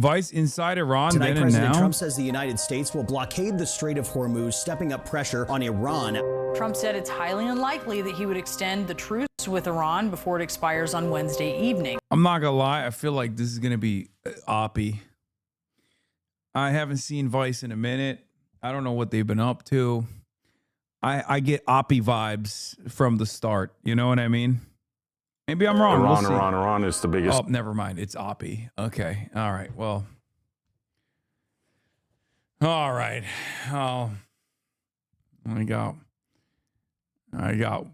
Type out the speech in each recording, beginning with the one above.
Vice inside Iran. Tonight, then and President now. Trump says the United States will blockade the Strait of Hormuz, stepping up pressure on Iran. Trump said it's highly unlikely that he would extend the truce with Iran before it expires on Wednesday evening. I'm not gonna lie, I feel like this is gonna be oppy. I haven't seen Vice in a minute. I don't know what they've been up to. I get oppy vibes from the start. You know what I mean? Maybe I'm wrong. Iran is the biggest. Oh, never mind. It's oppy. Okay. All right. Well. All right. Oh, I got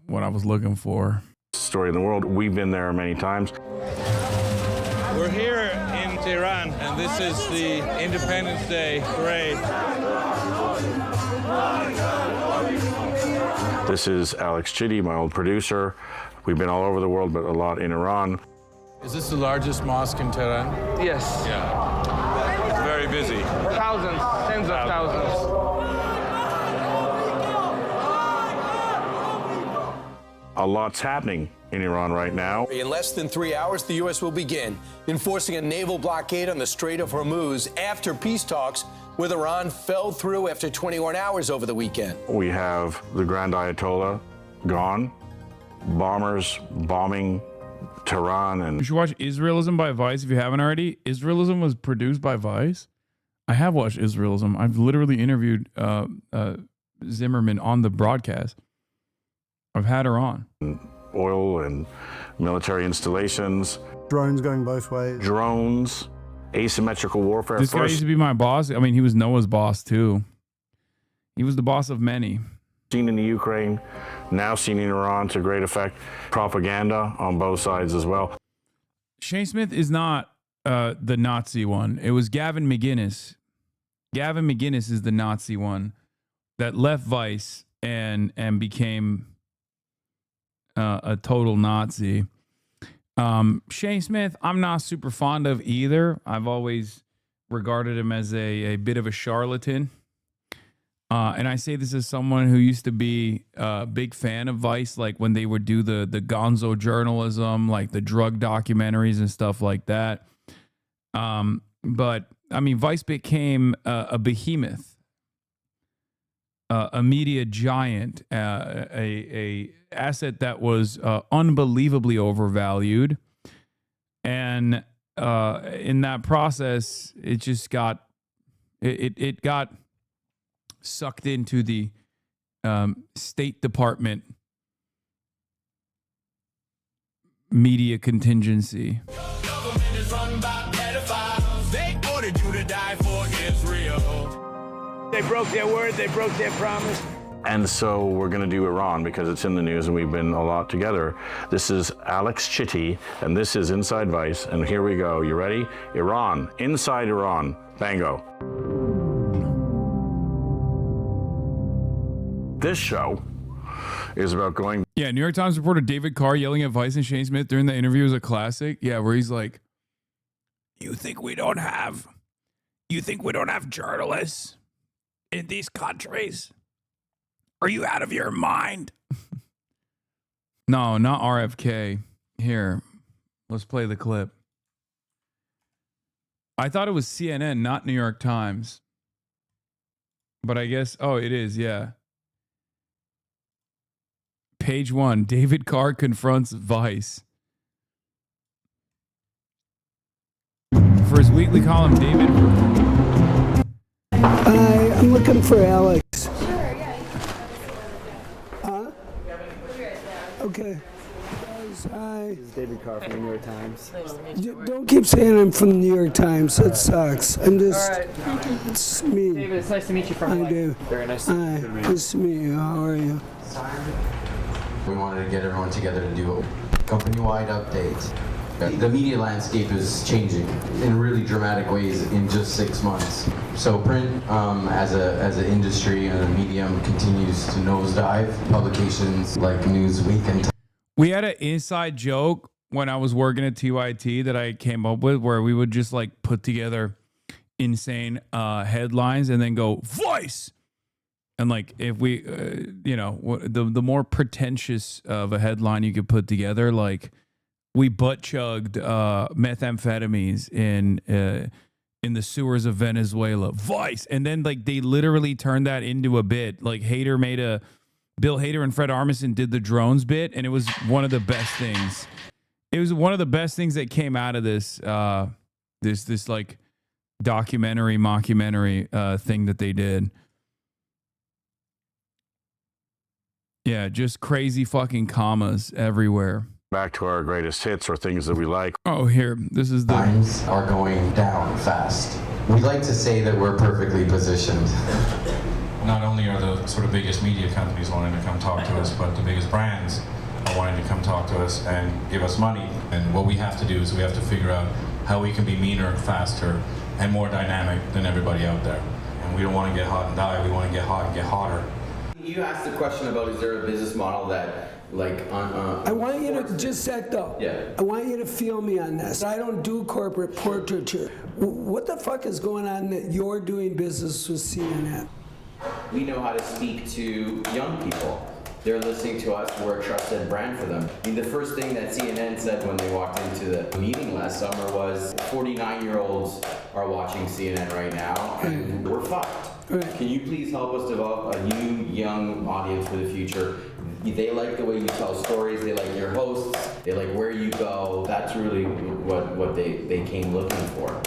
what I was looking for. Story in the world. We've been there many times. We're here in Tehran, and this is the Independence Day parade. This is Alex Chitty, my old producer. We've been all over the world, but a lot in Iran. Is this the largest mosque in Tehran? Yes. Yeah. It's very busy. Thousands, tens of thousands. A lot's happening in Iran right now. In less than 3 hours, the U.S. will begin enforcing a naval blockade on the Strait of Hormuz after peace talks with Iran fell through after 21 hours over the weekend. We have the Grand Ayatollah gone, bombers bombing Tehran. And You should watch Israelism by Vice if you haven't already. Israelism was produced by Vice. I have watched Israelism. I've literally interviewed Zimmerman on the broadcast. I've had her on. Oil and military installations. Drones going both ways. Drones, asymmetrical warfare. This guy used to be my boss. I mean, he was Noah's boss too. He was the boss of many. Seen in the Ukraine, now seen in Iran to great effect. Propaganda on both sides as well. Shane Smith is not the Nazi one. It was Gavin McGinnis. Gavin McGinnis is the Nazi one that left Vice and became a total Nazi. Shane Smith, I'm not super fond of either. I've always regarded him as a bit of a charlatan. And I say this as someone who used to be a big fan of Vice, like when they would do the gonzo journalism, like the drug documentaries and stuff like that. But I mean, Vice became a behemoth, a media giant, a asset that was unbelievably overvalued, and in that process, it just got it got sucked into the State Department media contingency. They ordered you to die for Israel. They broke their word, they broke their promise. And so we're going to do Iran because it's in the news and we've been a lot together. This is Alex Chitty, and this is Inside Vice. And here we go. You ready? Iran. Inside Iran. Bango. This show is about going. Yeah, New York Times reporter David Carr yelling at Vice and Shane Smith during the interview is a classic. Yeah, where he's like, you think we don't have journalists in these countries? Are you out of your mind? No, not RFK. Here, let's play the clip. I thought it was CNN, not New York Times. But I guess, oh, it is, yeah. Page 1, David Carr confronts Vice. For his weekly column, David... Hi, I'm looking for Alex. Okay. Hi. This is David Carr from the New York Times. Don't keep saying I'm from the New York Times. That sucks. I'm just... All right. It's me. David, it's nice to meet you from Hi, Dave. Very nice to meet you. Hi. Nice to meet you. How are you? We wanted to get everyone together to do a company-wide update. The media landscape is changing in really dramatic ways in just 6 months. So print, as an industry and a medium, continues to nosedive. Publications like Newsweek and We had an inside joke when I was working at TYT that I came up with, where we would just like put together insane headlines and then go Vice. And like if we, the more pretentious of a headline you could put together, like we butt chugged methamphetamines in in the sewers of Venezuela. Vice. And then like they literally turned that into a bit. Like Bill Hader and Fred Armisen did the drones bit, and it was one of the best things. It was one of the best things that came out of this this like mockumentary thing that they did. Yeah, just crazy fucking commas everywhere. Back to our greatest hits or things that we like. Oh, here, this is the... Times are going down fast. We like to say that we're perfectly positioned. Not only are the sort of biggest media companies wanting to come talk to us, but the biggest brands are wanting to come talk to us and give us money. And what we have to do is we have to figure out how we can be meaner, faster, and more dynamic than everybody out there. And we don't want to get hot and die, we want to get hot and get hotter. You asked the question about is there a business model that, like, I want you to just sec though. Yeah. I want you to feel me on this. I don't do corporate portraiture. What the fuck is going on that you're doing business with CNN? We know how to speak to young people. They're listening to us. We're a trusted brand for them. I mean, the first thing that CNN said when they walked into the meeting last summer was 49-year-olds are watching CNN right now, and we're fucked. Right. Can you please help us develop a new, young audience for the future? They like the way you tell stories. They like your hosts. They like where you go. That's really what they came looking for.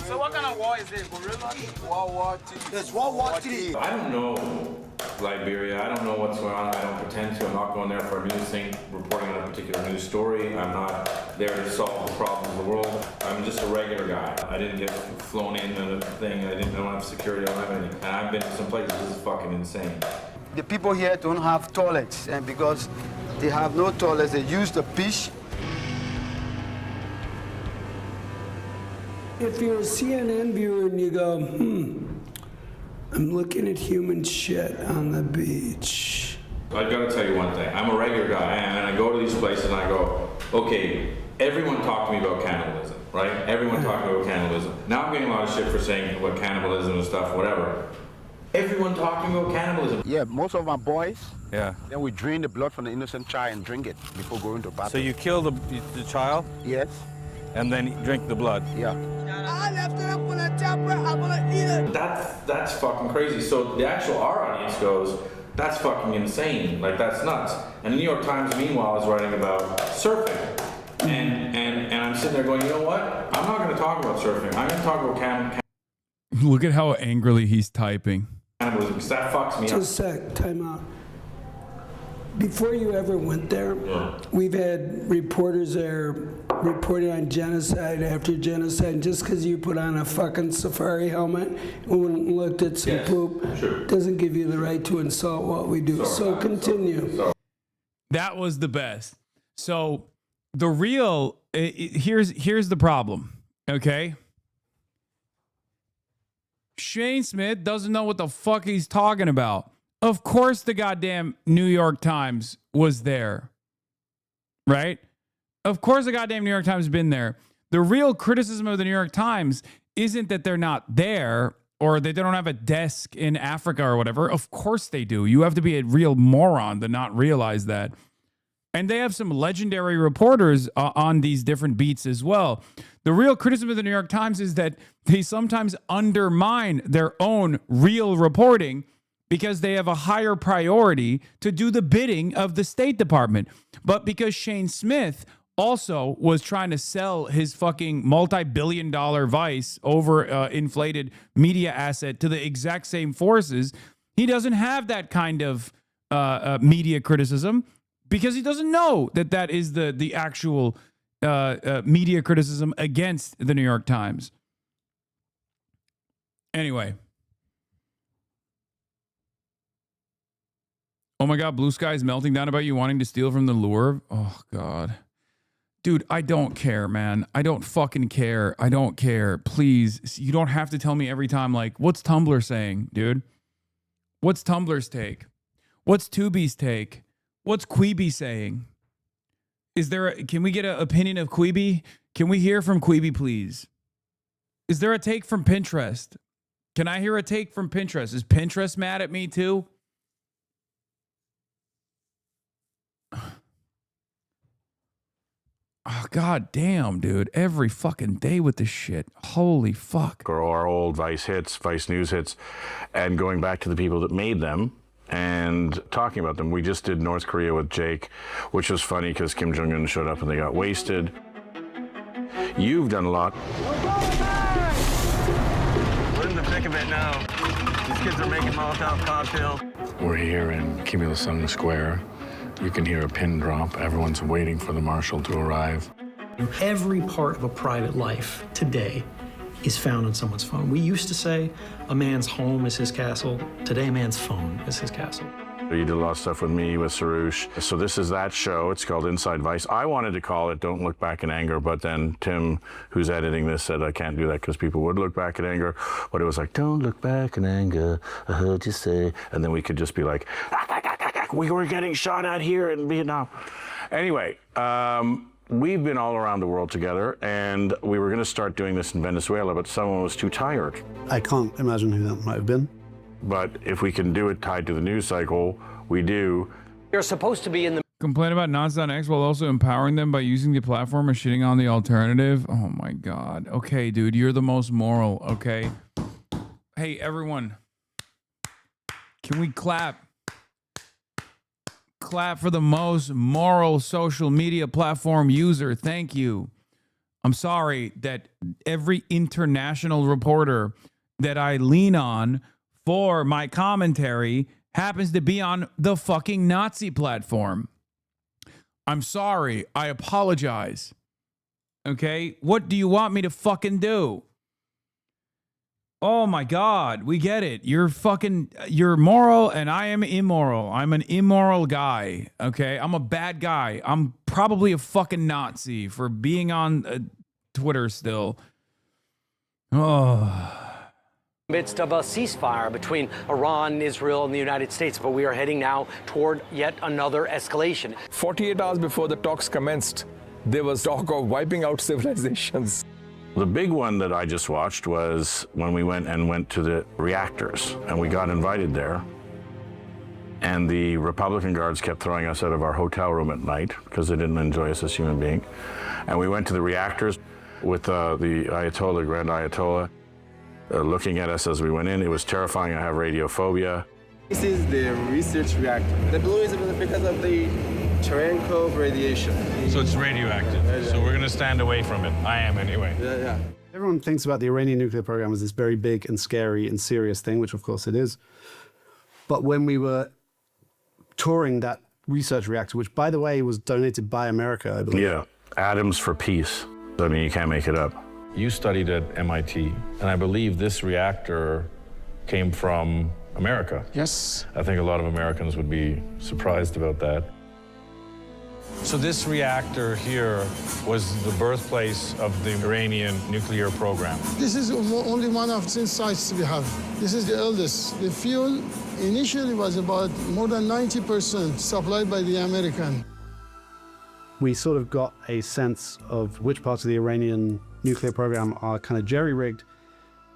So what kind of war is this? Gorilla? World War II. There's World War III. I don't know Liberia. I don't know what's going on. I don't pretend to. I'm not going there for a news thing, reporting on a particular news story. I'm not there to solve the problems of the world. I'm just a regular guy. I didn't get flown in on a thing. I don't have security. I don't have anything. And I've been to some places. This is fucking insane. The people here don't have toilets, and because they have no toilets, they use the beach. If you're a CNN viewer and you go, I'm looking at human shit on the beach. I gotta tell you one thing. I'm a regular guy, and I go to these places and I go, okay, everyone talked to me about cannibalism, right? Everyone talked about cannibalism. Now I'm getting a lot of shit for saying what cannibalism and stuff, whatever. Everyone talking about cannibalism. Yeah, most of my boys. Yeah. Then we drain the blood from the innocent child and drink it before going to battle. So you kill the child? Yes. And then drink the blood? Yeah. I left it up on a chopper. I'm gonna eat it. That's fucking crazy. So the actual our audience goes, that's fucking insane. Like that's nuts. And the New York Times, meanwhile, is writing about surfing. And I'm sitting there going, you know what? I'm not gonna talk about surfing. I'm gonna talk about cannibalism. Look at how angrily he's typing. Because that fucks me up. Just a sec, time out. Before you ever went there, we've had reporters there reporting on genocide after genocide. Just because you put on a fucking safari helmet and looked at some poop doesn't give you the right to insult what we do. So continue. That was the best. So the real here's the problem. Okay. Shane Smith doesn't know what the fuck he's talking about. Of course the goddamn New York Times was there. Right? Of course the goddamn New York Times has been there. The real criticism of the New York Times isn't that they're not there or that they don't have a desk in Africa or whatever. Of course they do. You have to be a real moron to not realize that. And they have some legendary reporters on these different beats as well. The real criticism of the New York Times is that they sometimes undermine their own real reporting because they have a higher priority to do the bidding of the State Department. But because Shane Smith also was trying to sell his fucking multi-billion-dollar Vice over inflated media asset to the exact same forces, he doesn't have that kind of media criticism because he doesn't know that that is the actual media criticism against the New York Times. Anyway. Oh my God, Blue Sky is melting down about you wanting to steal from the lure. Oh God. Dude, I don't care, man. I don't fucking care. I don't care. Please, you don't have to tell me every time, like, what's Tumblr saying, dude? What's Tumblr's take? What's Tubi's take? What's Queeby saying? Can we get an opinion of Queeby? Can we hear from Queeby, please? Is there a take from Pinterest? Can I hear a take from Pinterest? Is Pinterest mad at me too? God damn, dude. Every fucking day with this shit. Holy fuck. Or our old Vice hits, Vice News hits, and going back to the people that made them and talking about them. We just did North Korea with Jake, which was funny because Kim Jong-un showed up and they got wasted. You've done a lot. We're in the thick of it now. These kids are making Molotov cocktails. We're here in Kim Il-sung Square. You can hear a pin drop. Everyone's waiting for the marshal to arrive. Every part of a private life today is found on someone's phone. We used to say a man's home is his castle. Today, a man's phone is his castle. You did a lot of stuff with me, with Sarouche. So this is that show. It's called Inside Vice. I wanted to call it Don't Look Back in Anger, but then Tim, who's editing this, said I can't do that because people would look back in anger. But it was like, don't look back in anger, I heard you say. And then we could just be like, we were getting shot at here in Vietnam. Anyway, we've been all around the world together, and we were going to start doing this in Venezuela, but someone was too tired. I can't imagine who that might have been. But if we can do it tied to the news cycle, we do. You're supposed to be in the... Complain about Nonce.x while also empowering them by using the platform and shitting on the alternative. Oh my God. Okay, dude, you're the most moral, okay? Hey, everyone. Can we clap? Clap for the most moral social media platform user. Thank you. I'm sorry that every international reporter that I lean on for my commentary happens to be on the fucking Nazi platform. I'm sorry. I apologize. Okay? What do you want me to fucking do? Oh my God, we get it. You're moral and I am immoral. I'm an immoral guy, okay? I'm a bad guy. I'm probably a fucking Nazi for being on Twitter still. Oh. Midst of a ceasefire between Iran, Israel, and the United States, but we are heading now toward yet another escalation. 48 hours before the talks commenced, there was talk of wiping out civilizations. The big one that I just watched was when we went to the reactors, and we got invited there. And the Republican guards kept throwing us out of our hotel room at night because they didn't enjoy us as human beings. And we went to the reactors with the Ayatollah, Grand Ayatollah, looking at us as we went in. It was terrifying. I have radiophobia. This is the research reactor. The blue is because of the Cherenkov radiation. So it's radioactive. So we're going to stand away from it. I am anyway. Yeah. Everyone thinks about the Iranian nuclear program as this very big and scary and serious thing, which of course it is. But when we were touring that research reactor, which by the way was donated by America, I believe. Yeah, Atoms for Peace. I mean, you can't make it up. You studied at MIT, and I believe this reactor came from America. Yes. I think a lot of Americans would be surprised about that. So this reactor here was the birthplace of the Iranian nuclear program. This is only one of the sites we have. This is the eldest. The fuel initially was about more than 90% supplied by the American. We sort of got a sense of which parts of the Iranian nuclear program are kind of jerry-rigged,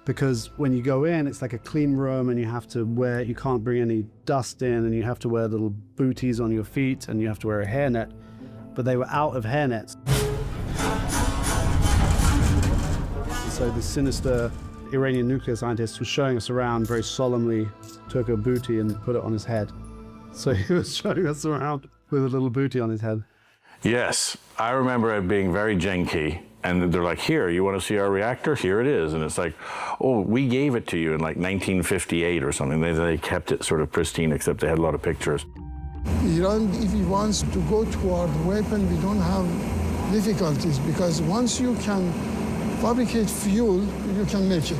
because when you go in, it's like a clean room and you can't bring any dust in, and you have to wear little booties on your feet and you have to wear a hairnet. But they were out of hairnets. So the sinister Iranian nuclear scientist was showing us around very solemnly, took a booty and put it on his head. So he was showing us around with a little booty on his head. Yes, I remember it being very janky. And they're like, here, you want to see our reactor? Here it is. And it's like, oh, we gave it to you in like 1958 or something. They kept it sort of pristine, except they had a lot of pictures. Iran, if he wants to go toward weapon, we don't have difficulties, because once you can fabricate fuel, you can make it.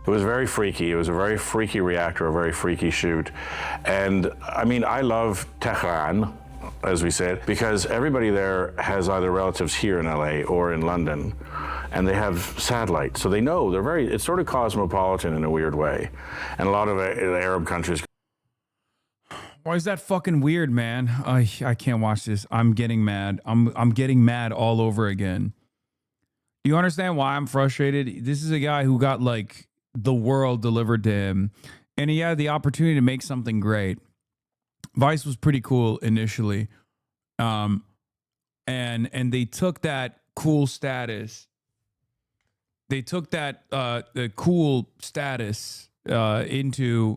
It was very freaky. It was a very freaky reactor, a very freaky shoot. And I mean, I love Tehran, as we said, because everybody there has either relatives here in LA or in London, and they have satellites. So they know, it's sort of cosmopolitan in a weird way. And a lot of the Arab countries. Why is that fucking weird, man? I can't watch this. I'm getting mad. I'm getting mad all over again. Do you understand why I'm frustrated? This is a guy who got like the world delivered to him, and he had the opportunity to make something great. Vice was pretty cool initially. and they took that cool status. They took that the cool status into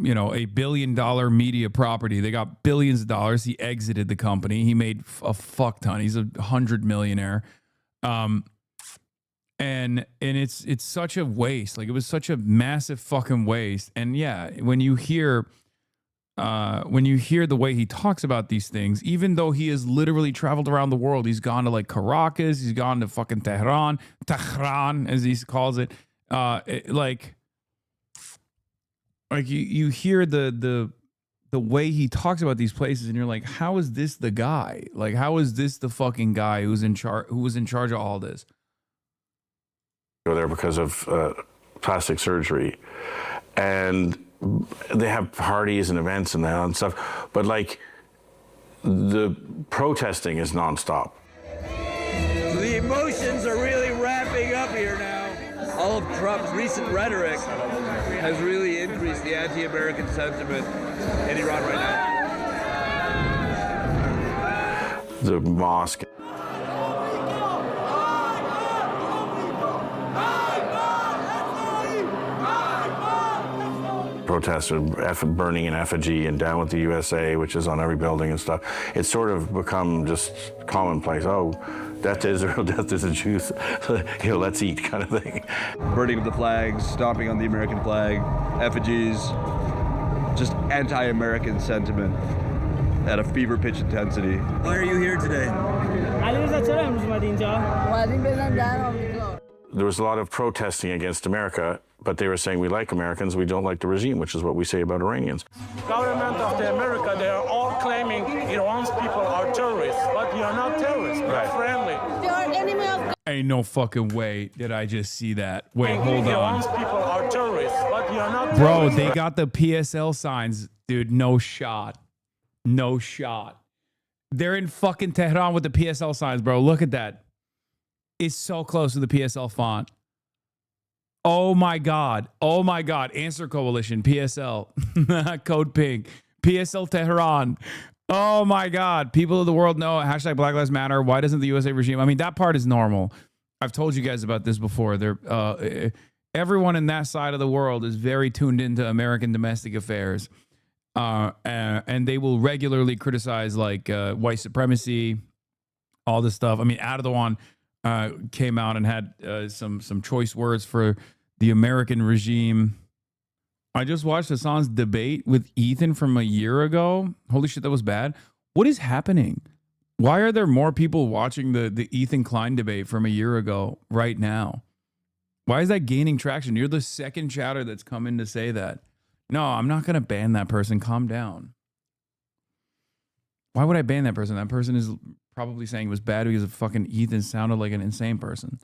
you know, $1 billion media property. They got billions of dollars. He exited the company. He made a fuck ton. He's a 100 millionaire. And it's such a waste. Like, it was such a massive fucking waste. And yeah, when you hear the way he talks about these things, even though he has literally traveled around the world, he's gone to like Caracas, he's gone to fucking Tehran as he calls it. Like you hear the way he talks about these places, and you're like, how is this the guy? Like, how is this the fucking guy who was in charge of all this? Go there because of plastic surgery, and they have parties and events and that and stuff, but like the protesting is nonstop. The emotions are really ramping up here now. All of Trump's recent rhetoric has really increased the anti-American sentiment in Iran right now. The mosque. Protests and burning an effigy and down with the USA, which is on every building and stuff. It's sort of become just commonplace. Oh, death to Israel, death to the Jews. You know, let's eat kind of thing. Burning of the flags, stomping on the American flag, effigies, just anti-American sentiment at a fever pitch intensity. Why are you here today? There was a lot of protesting against America, but they were saying we like Americans, we don't like the regime, which is what we say about Iranians. Government of the America, they are all claiming Iran's people are terrorists, but you're not terrorists, you're friendly. They are enemy of. Ain't no fucking way did I just see that. Wait, hold Iran's on. people are terrorists, but you're not Bro, terrorists. they got the PSL signs, dude. No shot. No shot. They're in fucking Tehran with the PSL signs, bro. Look at that. It's so close to the PSL font. Oh my God. Oh my God. Answer Coalition, PSL. Code Pink. PSL Tehran. Oh my God. People of the world know. Hashtag Black Lives Matter. Why doesn't the USA regime? I mean, that part is normal. I've told you guys about this before. Everyone in that side of the world is very tuned into American domestic affairs. And they will regularly criticize like white supremacy, all this stuff. I mean, Erdogan came out and had some choice words for the American regime. I just watched Hassan's debate with Ethan from a year ago. Holy shit, that was bad. What is happening? Why are there more people watching the Ethan Klein debate from a year ago right now? Why is that gaining traction? You're the second chatter that's come in to say that. No, I'm not going to ban that person. Calm down. Why would I ban that person? That person is probably saying it was bad because fucking Ethan sounded like an insane person.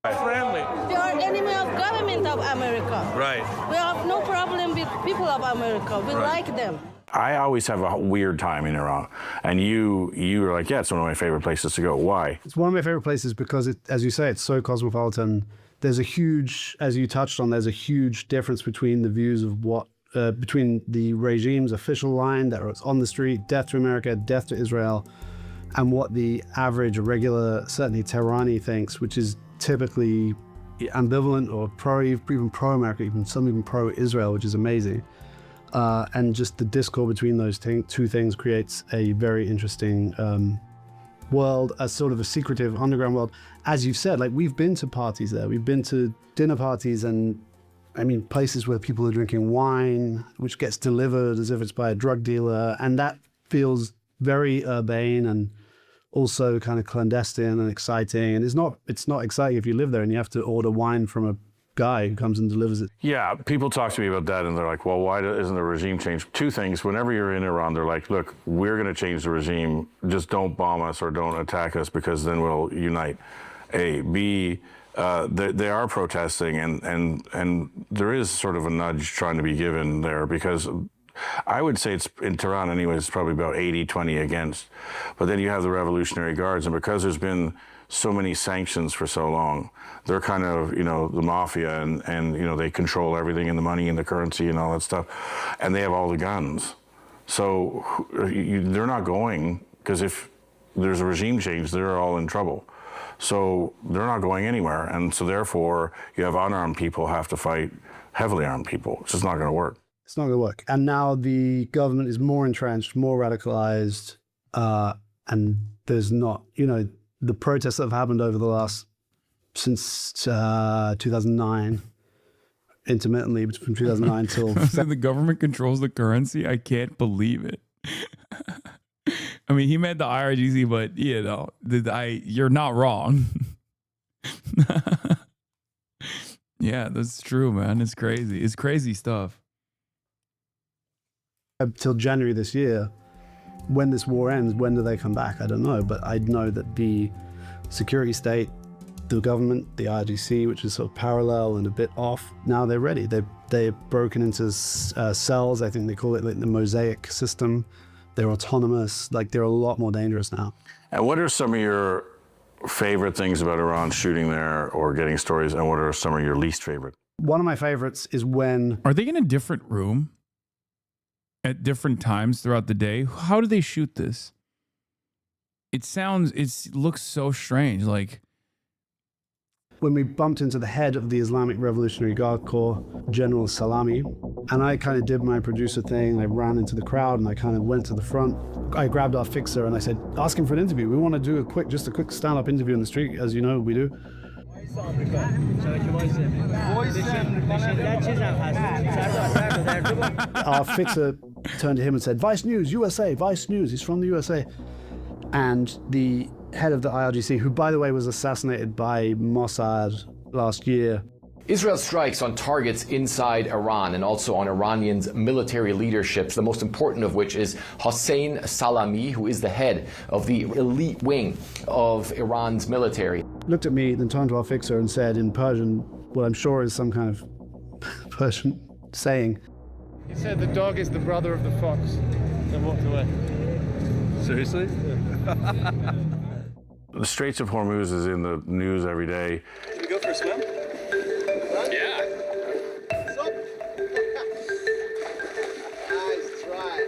Friendly. They are enemy of government of America. Right. We have no problem with people of America. We like them. I always have a weird time in Iran. And you were like, yeah, it's one of my favorite places to go. Why? It's one of my favorite places because, as you say, it's so cosmopolitan. There's a huge, as you touched on, there's a huge difference between the views of what, between the regime's official line that was on the street, death to America, death to Israel, and what the average, regular, certainly Tehrani thinks, which is typically ambivalent or even pro-America, some even pro-Israel, which is amazing. And just the discord between those two things creates a very interesting world, a sort of a secretive underground world. As you've said, like we've been to parties there, we've been to dinner parties and I mean places where people are drinking wine, which gets delivered as if it's by a drug dealer, and that feels very urbane and also kind of clandestine and exciting. And it's not exciting if you live there and you have to order wine from a guy who comes and delivers it. Yeah, people talk to me about that and they're like, well, why isn't the regime changed? Two things. Whenever you're in Iran, they're like, look, we're going to change the regime. Just don't bomb us or don't attack us because then we'll unite. A. B. They are protesting and there is sort of a nudge trying to be given there because I would say it's in Tehran anyway, it's probably about 80-20 against. But then you have the Revolutionary Guards, and because there's been so many sanctions for so long, they're kind of, you know, the mafia and you know, they control everything and the money and the currency and all that stuff. And they have all the guns. So they're not going, because if there's a regime change, they're all in trouble. So they're not going anywhere. And so therefore, you have unarmed people have to fight heavily armed people. It's just not going to work. It's not going to work. And now the government is more entrenched, more radicalized, and there's not, the protests that have happened over the last, since 2009, intermittently from 2009 till... So the government controls the currency? I can't believe it. I mean, he meant the IRGC, but, you're not wrong. Yeah, that's true, man. It's crazy. It's crazy stuff. Till January this year, when this war ends, when do they come back? I don't know, but I know that the security state, the government, the IRGC, which is sort of parallel and a bit off, now they're ready. They're broken into cells. I think they call it like the mosaic system. They're autonomous. Like, they're a lot more dangerous now. And what are some of your favorite things about Iran shooting there or getting stories, and what are some of your least favorite? One of my favorites is when... Are they in a different room at different times throughout the day? How do they shoot this? It looks so strange. Like, when we bumped into the head of the Islamic Revolutionary Guard Corps, General Salami, and I kind of did my producer thing. I ran into the crowd and I kind of went to the front. I grabbed our fixer and I said, ask him for an interview. We want to do just a quick stand-up interview in the street, as you know we do. Our fixer turned to him and said, Vice News, USA, Vice News. He's from the USA. And the head of the IRGC, who, by the way, was assassinated by Mossad last year. Israel strikes on targets inside Iran and also on Iranians' military leadership, the most important of which is HasanAbi, who is the head of the elite wing of Iran's military. Looked at me, then turned to our fixer and said in Persian, what I'm sure is some kind of Persian saying. He said the dog is the brother of the fox, and walked away. Seriously? The Straits of Hormuz is in the news every day. Can we go for a swim? Yeah. Nice try.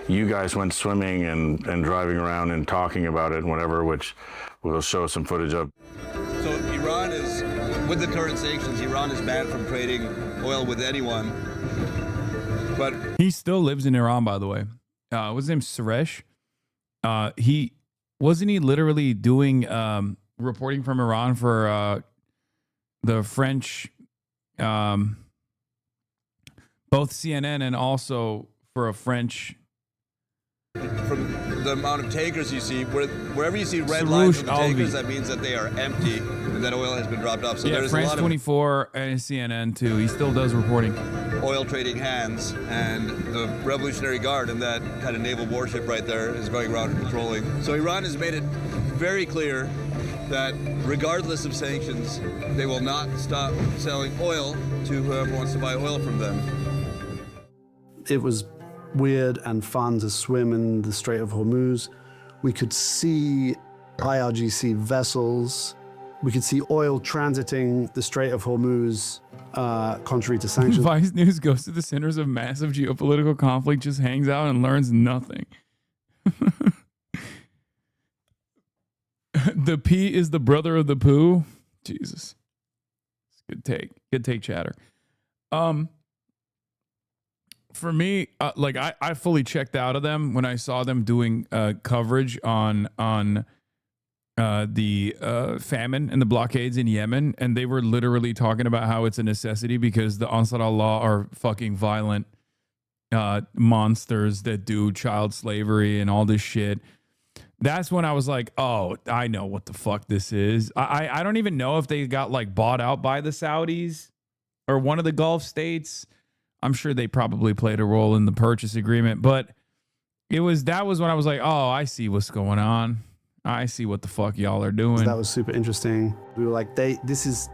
You guys went swimming and driving around and talking about it and whatever, which we'll show some footage of. So Iran is, with the current sanctions, Iran is banned from trading oil with anyone. But he still lives in Iran, by the way. What's his name? Suresh. Wasn't he literally doing reporting from Iran for the French, both CNN and also for a French. From the amount of tankers you see, wherever you see red lines on the tankers, that means that they are empty and that oil has been dropped off. So yeah, there's France a lot 24 and CNN too. He still does reporting. Oil trading hands, and the Revolutionary Guard and that kind of naval warship right there is going around and patrolling. So Iran has made it very clear that regardless of sanctions, they will not stop selling oil to whoever wants to buy oil from them. It was weird and fun to swim in the Strait of Hormuz. We could see IRGC vessels. We could see oil transiting the Strait of Hormuz, contrary to sanctions. Vice News goes to the centers of massive geopolitical conflict, just hangs out and learns nothing. The P is the brother of the poo. Jesus. Good take. Good take, chatter. For me, I fully checked out of them when I saw them doing coverage on the famine and the blockades in Yemen, and they were literally talking about how it's a necessity because the Ansar Allah are fucking violent monsters that do child slavery and all this shit. That's when I was like, oh, I know what the fuck this is. I don't even know if they got like bought out by the Saudis or one of the Gulf states. I'm sure they probably played a role in the purchase agreement, but that was when I was like, oh, I see what's going on. I see what the fuck y'all are doing. That was super interesting. We were like, this is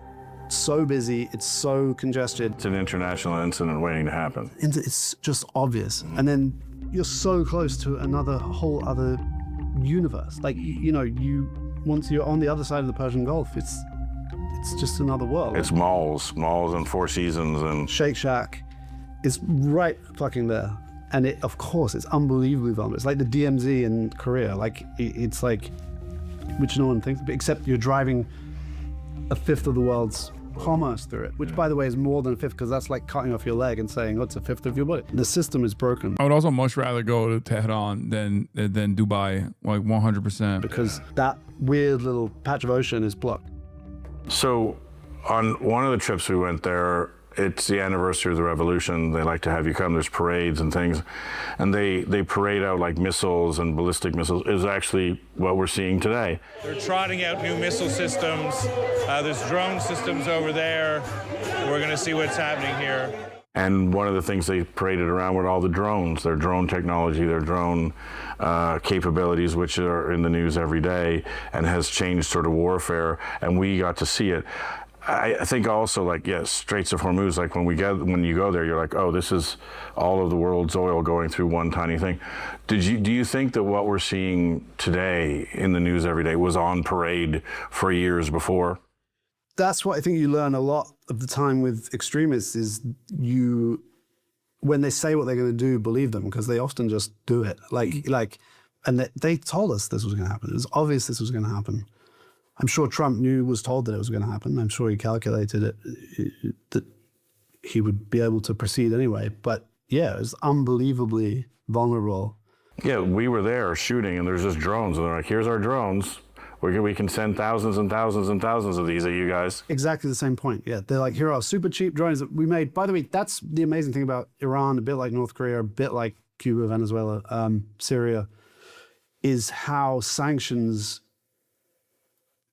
so busy. It's so congested. It's an international incident waiting to happen. It's just obvious. And then you're so close to whole other universe. Like, once you're on the other side of the Persian Gulf, it's just another world. It's malls and Four Seasons and Shake Shack. It's right fucking there. And it, of course, it's unbelievably vulnerable. It's like the DMZ in Korea. Like, it's like, which no one thinks, except you're driving a fifth of the world's commerce through it, which by the way is more than a fifth, because that's like cutting off your leg and saying, oh, it's a fifth of your body. The system is broken. I would also much rather go to Tehran than Dubai, like 100%. Because that weird little patch of ocean is blocked. So on one of the trips we went there, it's the anniversary of the revolution. They like to have you come. There's parades and things. And they parade out like missiles and ballistic missiles is actually what we're seeing today. They're trotting out new missile systems. There's drone systems over there. We're going to see what's happening here. And one of the things they paraded around were all the drones, their drone technology, their drone capabilities, which are in the news every day and has changed sort of warfare. And we got to see it. I think also, like, yes, Straits of Hormuz, like when you go there, you're like, oh, this is all of the world's oil going through one tiny thing. Do you think that what we're seeing today in the news every day was on parade for years before? That's what I think you learn a lot of the time with extremists is when they say what they're going to do, believe them, because they often just do it. And they told us this was going to happen. It was obvious this was going to happen. I'm sure Trump was told that it was going to happen. I'm sure he calculated it, that he would be able to proceed anyway. But yeah, it was unbelievably vulnerable. Yeah, we were there shooting, and there's just drones, and they're like, here's our drones. We can send thousands and thousands and thousands of these at you guys. Exactly the same point, yeah. They're like, here are super cheap drones that we made. By the way, that's the amazing thing about Iran, a bit like North Korea, a bit like Cuba, Venezuela, Syria, is how sanctions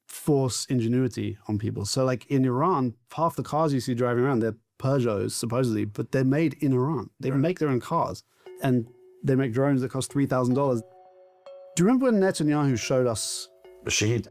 force ingenuity on people. So like in Iran, half the cars you see driving around, they're Peugeots, supposedly, but they're made in Iran. They make their own cars, and they make drones that cost $3,000. Do you remember when Netanyahu showed us Shahid?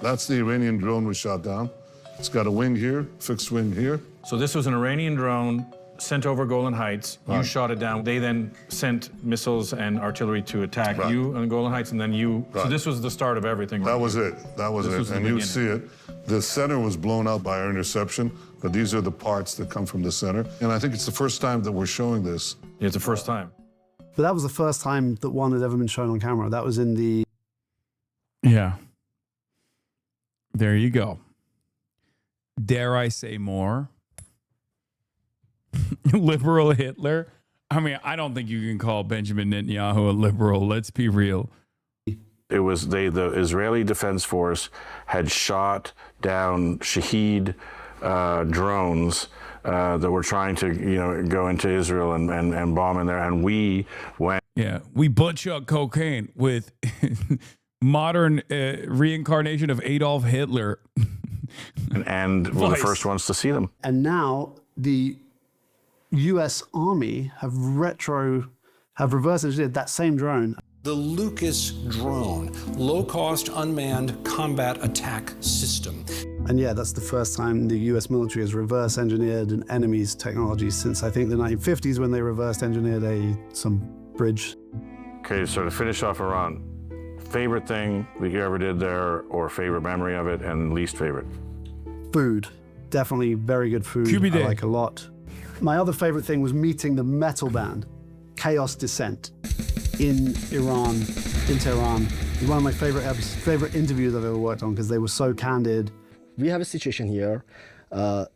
That's the Iranian drone we shot down. It's got a wing here, fixed wing here. So this was an Iranian drone sent over Golan Heights. You shot it down. They then sent missiles and artillery to attack you on Golan Heights, and then you. So this was the start of everything. That was it. That was it. And you see it. The center was blown out by our interception, but these are the parts that come from the center. And I think it's the first time that we're showing this. It's the first time. But that was the first time that one had ever been shown on camera. That was in the... Yeah. There you go. Dare I say more? Liberal Hitler. I mean, I don't think you can call Benjamin Netanyahu a liberal. Let's be real. It was the Israeli Defense Force had shot down Shahid drones that were trying to, go into Israel and bomb in there, and we went. Yeah, we butt-chuck cocaine with modern reincarnation of Adolf Hitler, and we're the first ones to see them. And now the U.S. Army have reverse engineered that same drone. The Lucas drone, low-cost unmanned combat attack system. And yeah, that's the first time the U.S. military has reverse engineered an enemy's technology since I think the 1950s when they reverse engineered some bridge. Okay, so to finish off Iran, favorite thing that you ever did there, or favorite memory of it, and least favorite? Food. Definitely very good food. I like a lot. My other favorite thing was meeting the metal band, Chaos Descent, in Iran, in Tehran. It was one of my favorite interviews I've ever worked on because they were so candid. We have a situation here,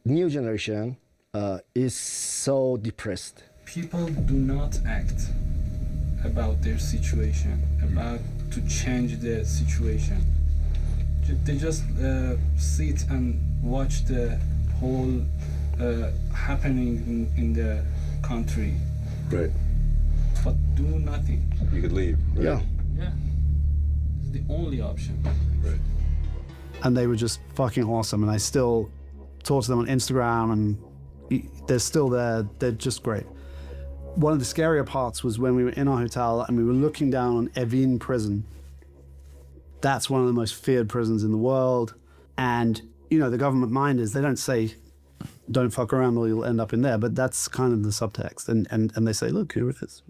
new generation is so depressed. People do not act about their situation, about to change the situation. They just sit and watch the whole happening in the country. Right. But do nothing. You could leave. Right? Yeah. Yeah. It's the only option. Right. And they were just fucking awesome. And I still talk to them on Instagram, and they're still there. They're just great. One of the scarier parts was when we were in our hotel and we were looking down on Evin prison. That's one of the most feared prisons in the world. And, the government minders, they don't say, don't fuck around or you'll end up in there. But that's kind of the subtext. And they say, look, here it is.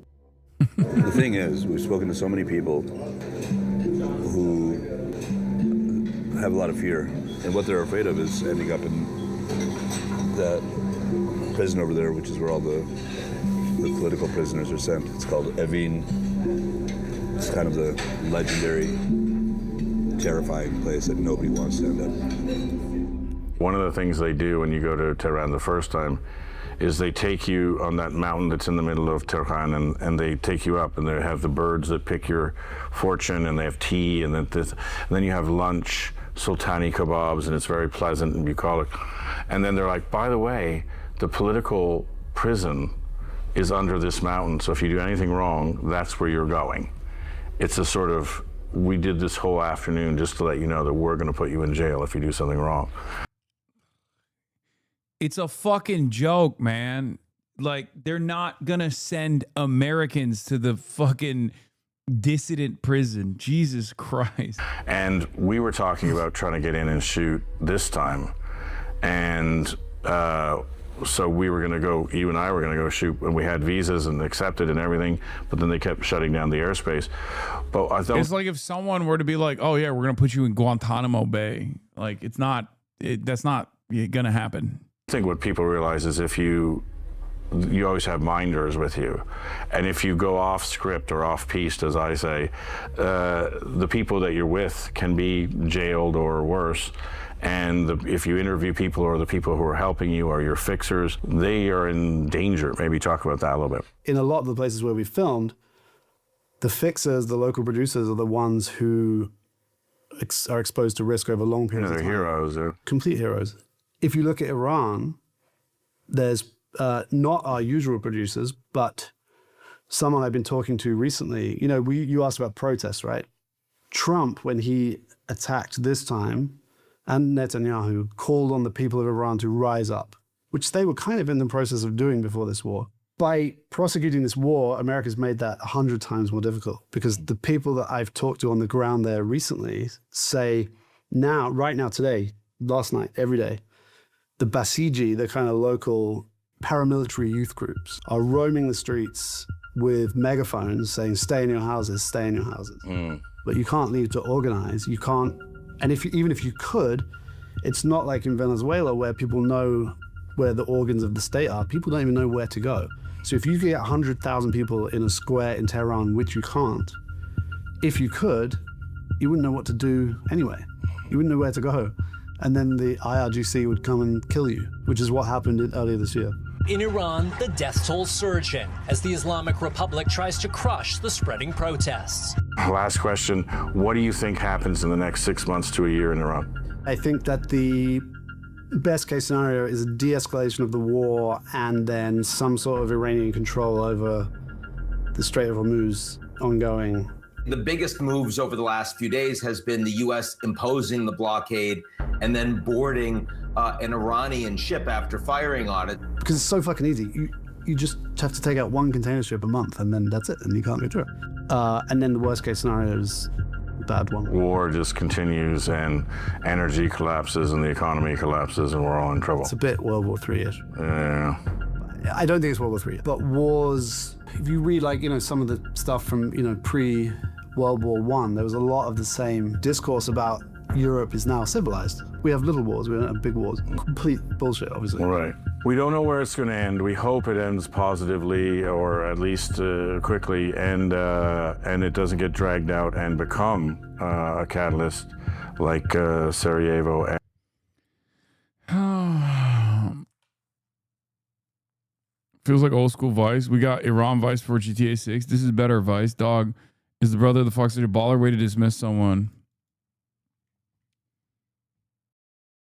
The thing is, we've spoken to so many people who have a lot of fear. And what they're afraid of is ending up in that prison over there, which is where all the the political prisoners are sent. It's called Evin. It's kind of the legendary, terrifying place that nobody wants to end up. One of the things they do when you go to Tehran the first time is they take you on that mountain that's in the middle of Tehran, and they take you up, and they have the birds that pick your fortune, and they have tea, and then you have lunch, sultani kebabs, and it's very pleasant and bucolic. And then they're like, by the way, the political prison is under this mountain, so if you do anything wrong, that's where you're going. It's a sort of, we did this whole afternoon just to let you know that we're going to put you in jail if you do something wrong. It's a fucking joke, man. Like, they're not gonna send Americans to the fucking dissident prison. Jesus Christ. And we were talking about trying to get in and shoot this time. And so we were gonna go, you and I were gonna go shoot, and we had visas and accepted and everything, but then they kept shutting down the airspace. But I thought, it's like if someone were to be like, oh yeah, we're gonna put you in Guantanamo Bay. Like, it's not, that's not gonna happen. I think what people realize is if you always have minders with you, and if you go off script or off piste, as I say, the people that you're with can be jailed or worse. And if you interview people, or the people who are helping you or your fixers, they are in danger. Maybe talk about that a little bit. In a lot of the places where we filmed, the fixers, the local producers, are the ones who are exposed to risk over long periods of time. They're heroes. They're complete heroes. If you look at Iran, there's not our usual producers, but someone I've been talking to recently. You know, you asked about protests, right? Trump, when he attacked this time, and Netanyahu called on the people of Iran to rise up, which they were kind of in the process of doing before this war. By prosecuting this war, America's made that 100 times more difficult, because the people that I've talked to on the ground there recently say now, right now, today, last night, every day, the Basiji, the kind of local paramilitary youth groups, are roaming the streets with megaphones saying, stay in your houses, stay in your houses. But you can't leave to organize. You can't, and even if you could, it's not like in Venezuela where people know where the organs of the state are. People don't even know where to go. So if you get 100,000 people in a square in Tehran, which you can't, if you could, you wouldn't know what to do anyway. You wouldn't know where to go. And then the IRGC would come and kill you, which is what happened earlier this year. In Iran, the death toll surging as the Islamic Republic tries to crush the spreading protests. Last question. What do you think happens in the next 6 months to a year in Iran? I think that the best case scenario is a de-escalation of the war and then some sort of Iranian control over the Strait of Hormuz ongoing. The biggest moves over the last few days has been the U.S. imposing the blockade and then boarding an Iranian ship after firing on it. Because it's so fucking easy. You just have to take out one container ship a month, and then that's it, and you can't go through it. And then the worst case scenario is a bad one. War just continues, and energy collapses, and the economy collapses, and we're all in trouble. It's a bit World War III-ish. Yeah. I don't think it's World War III, but wars, if you read, like, you know, some of the stuff from, you know, pre-World War I, there was a lot of the same discourse about Europe is now civilized. We have little wars, we don't have big wars. Complete bullshit, obviously. Right. We don't know where it's going to end. We hope it ends positively, or at least quickly, and it doesn't get dragged out and become a catalyst like Sarajevo. Feels like old school Vice. We got Iran Vice for GTA 6. This is better Vice. Dog, is the brother of the Fox City baller way to dismiss someone?